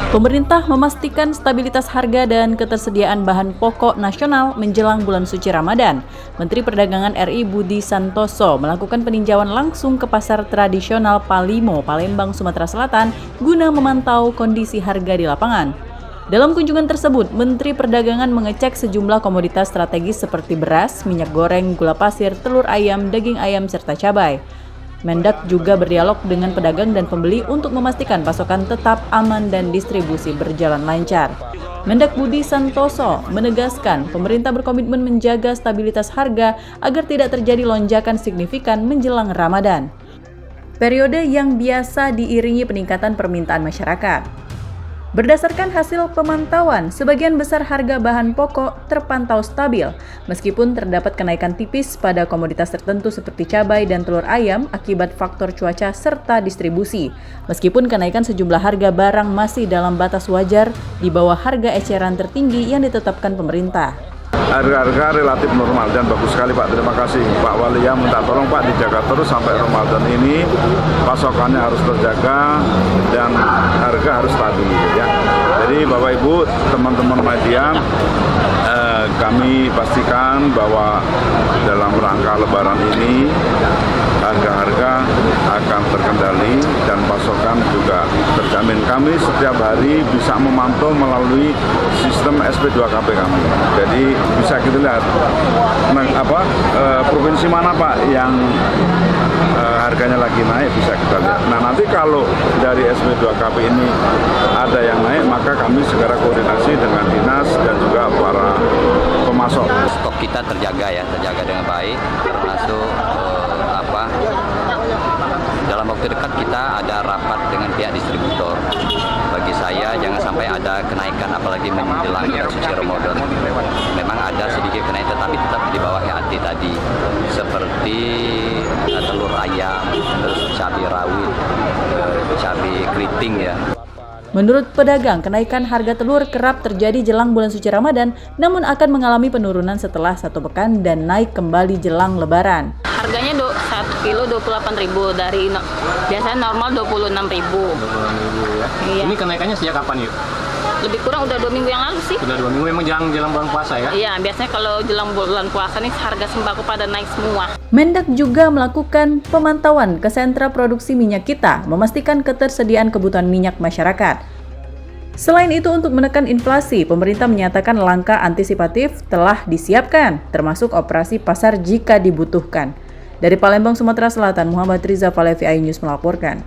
Pemerintah memastikan stabilitas harga dan ketersediaan bahan pokok nasional menjelang bulan suci Ramadan. Menteri Perdagangan RI Budi Santoso melakukan peninjauan langsung ke pasar tradisional Palimo, Palembang, Sumatera Selatan guna memantau kondisi harga di lapangan. Dalam kunjungan tersebut, Menteri Perdagangan mengecek sejumlah komoditas strategis seperti beras, minyak goreng, gula pasir, telur ayam, daging ayam, serta cabai. Mendak juga berdialog dengan pedagang dan pembeli untuk memastikan pasokan tetap aman dan distribusi berjalan lancar. Mendak Budi Santoso menegaskan pemerintah berkomitmen menjaga stabilitas harga agar tidak terjadi lonjakan signifikan menjelang Ramadan, periode yang biasa diiringi peningkatan permintaan masyarakat. Berdasarkan hasil pemantauan, sebagian besar harga bahan pokok terpantau stabil, meskipun terdapat kenaikan tipis pada komoditas tertentu seperti cabai dan telur ayam akibat faktor cuaca serta distribusi. Meskipun kenaikan sejumlah harga barang masih dalam batas wajar di bawah harga eceran tertinggi yang ditetapkan pemerintah. Harga-harga relatif normal dan bagus sekali Pak, terima kasih Pak Wali yang minta tolong Pak dijaga terus sampai Ramadan ini, pasokannya harus terjaga dan harga harus stabil ya. Jadi Bapak Ibu, teman-teman media, kami pastikan bahwa dalam rangka Lebaran ini harga-harga akan terkendali dan pasokan juga terjamin. Kami setiap hari bisa memantau melalui sistem SP2KP kami. Jadi bisa kita lihat provinsi mana Pak yang harganya lagi naik, bisa kita lihat. Nah nanti kalau dari SP2KP ini ada yang naik, maka kami segera koordinasi dengan dinas dan juga para pemasok. Stok kita terjaga dengan baik, termasuk dalam waktu dekat kita ada rapat dengan pihak distributor. Bagi saya jangan sampai ada kenaikan apalagi menjelang bulan suci Ramadan. Memang ada sedikit kenaikan tetapi tetap di bawah HAT tadi. Seperti telur ayam, terus cabai rawit, cabai keriting ya. Menurut pedagang, kenaikan harga telur kerap terjadi jelang bulan suci Ramadan, namun akan mengalami penurunan setelah 1 pekan dan naik kembali jelang Lebaran. Harganya 1 kilo 28.000 dari biasanya normal 26.000. 26.000 ya. Iya. Ini kenaikannya sejak kapan yuk? Lebih kurang udah 2 minggu yang lalu sih. Udah 2 minggu, memang jelang bulan puasa ya? Iya, biasanya kalau jelang bulan puasa nih harga sembako pada naik semua. Mendak juga melakukan pemantauan ke sentra produksi minyak kita, memastikan ketersediaan kebutuhan minyak masyarakat. Selain itu, untuk menekan inflasi, pemerintah menyatakan langkah antisipatif telah disiapkan, termasuk operasi pasar jika dibutuhkan. Dari Palembang, Sumatera Selatan, Muhammad Riza Falevi, iNews melaporkan.